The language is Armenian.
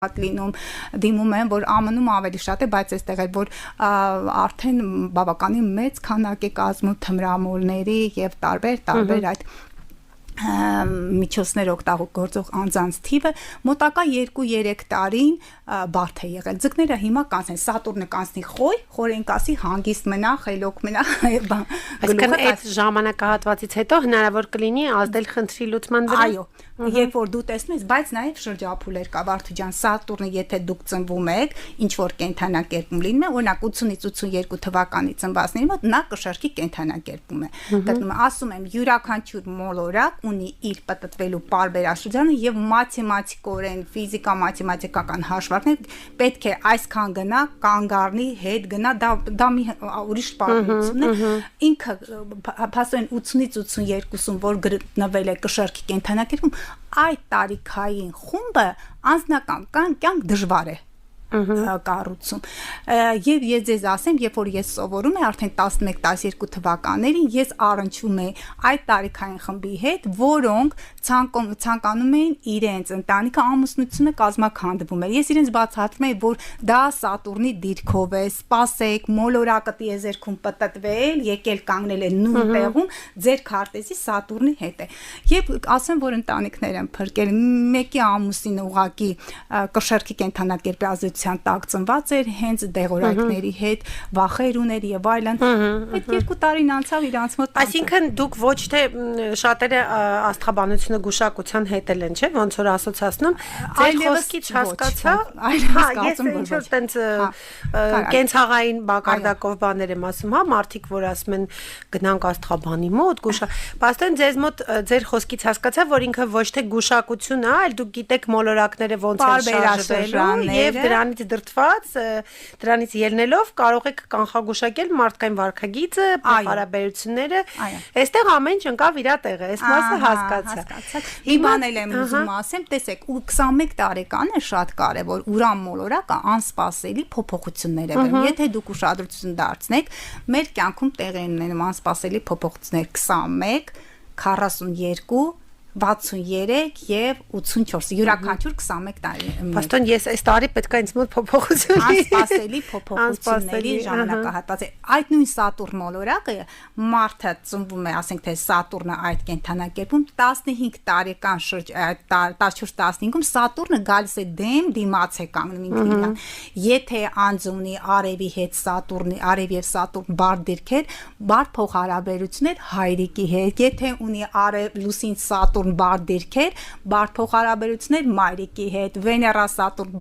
լինում դիմում են, որ ԱՄՆ-ում ավելի շատ է, բայց այստեղ էլ որ արդեն բավականին մեծ քանակ է կազմում թմրամոլների եւ տարբեր այդ միջոցներ օգտագործող անձանց թիվը մոտակա 2-3 տարին բարդ է եղել։ Ձկները հիմա կանցեն Սատուրնը կանցնի խորեն կասի հանգիստ մնա, խելոք մնա, այսինքն այդ ժամանակահատվածից հետո հնարավոր կլինի ազդել խնդրի լուծման վրա։ Այո, երբ որ դու տեսնում ես, բայց նաև շրջափուլեր կա Վարդու ջան, Սատուրնը եթե դուք ծնվում եք, ինչ որ կենդանակերպում լինում է, օրինակ 80-ից 82 թվականի ծնվածների մոտ նա կշռքի կենդանակերպում է։ Գտնում ասում եմ, յուրաքանչյուր մոլորակ ունի իր պատտվելու պարբերաշրջանը եւ մաթեմատիկորեն, ֆիզիկա-մաթեմատիկական հաշվարկներ պետք է այսքան գնա, կանգ առնի, հետ գնա, դա մի ուրիշ պատմություն է։ Ինքը փաստորեն 80-ից 82-ում որ գտնվել է կշռքի կենդանակերպում, այդ տարիքային խումբը անձնական կյանք դժվար է կառուցում եւ ես ձեզ ասեմ, երբ որ ես սովորում եմ արդեն 11-12 թվականներին, ես առնչվում եմ այդ տարիքային խմբի հետ, որոնք ցանկանում էին իրենց ընտանիքը ամուսնությունը կազմակերպում էր։ Ես իրենց բացատրում եմ, որ դա Սատուրնի դիրքով է, սպասեք, մոլորակը տիեզերքում պատտվել, եկել կանգնել է նույն տեղում, ձեր քարտեզի Սատուրնի հետ է։ Եվ ասեմ, որ ընտանիքներ են փրկել, մեկի ամուսինը ուղակի կշռքի կենդանակերպի ազդեցության տակ ծնված էր, հենց դեղորայքների հետ վախեր ուներ եւ այլն։ Այդ 2 տարին անցավ իրանց մոտ։ Այսինքն դուք ոչ թե շատերը աստղաբանությունը գուշակության հետել են, չէ՞, ոնց որ ասոցացնում, ձեր խոսքից հասկացա, ես ինչ որ տենց կենցաղային բակարդակով բաներ եմ ասում, հա, մարդիկ որ ասում են գնանք աստղաբանի մոտ, Պաստեն ձեզ մոտ ձեր խոսքից հասկացա, որ ինքը ոչ թե գուշակություն է, այլ դուք գիտեք մոլորակները ոնց են շարժվելու եւ դրանից դրդված, դրանից ելնելով կարող եք կանխագուշակել մարդկային վարքագիծը, հարաբերությունները։ Այստեղ ամեն ինչ ընկավ իր տեղը, այս մասը հասկացա։ Հիման էլ եմ ուզում ասեմ, տեսեք, 21 տարեկանը շատ կարևոր Ուրան մոլորակը անսպասելի փոփոխություններ է բերում։ Եթե դուք ուշադրություն դարձնեք, մեր կյանքում տեղի ունենում անսպասելի փոփոխություններ 21, 42 63 եւ 84 յուրաքանչյուր 21 տարի։ Պաստոն ես այս տարի պետք է ինձ մոտ փոփոխություն անսպասելի փոփոխությունների ժամանակահատված է։ Այդ նույն Սատուրն մոլորակը մարդը ծնվում է, ասենք թե Սատուրնը այդ կենդանակերպում 15 տարեկան 14-15-ում Սատուրնը գալիս է դիմաց է կանգնում ինքն իրան։ Եթե անձը ունի արևի հետ Սատուրնի, արև եւ Սատուրն բարդ դիրքեր, բարդ փոխհարաբերություններ հայրիկի հետ, եթե ունի արև լուսին Սատուրն բարդ դիրքեր, բարդ փոխհարաբերություններ մայրիկի հետ, Վեներա Սատուրն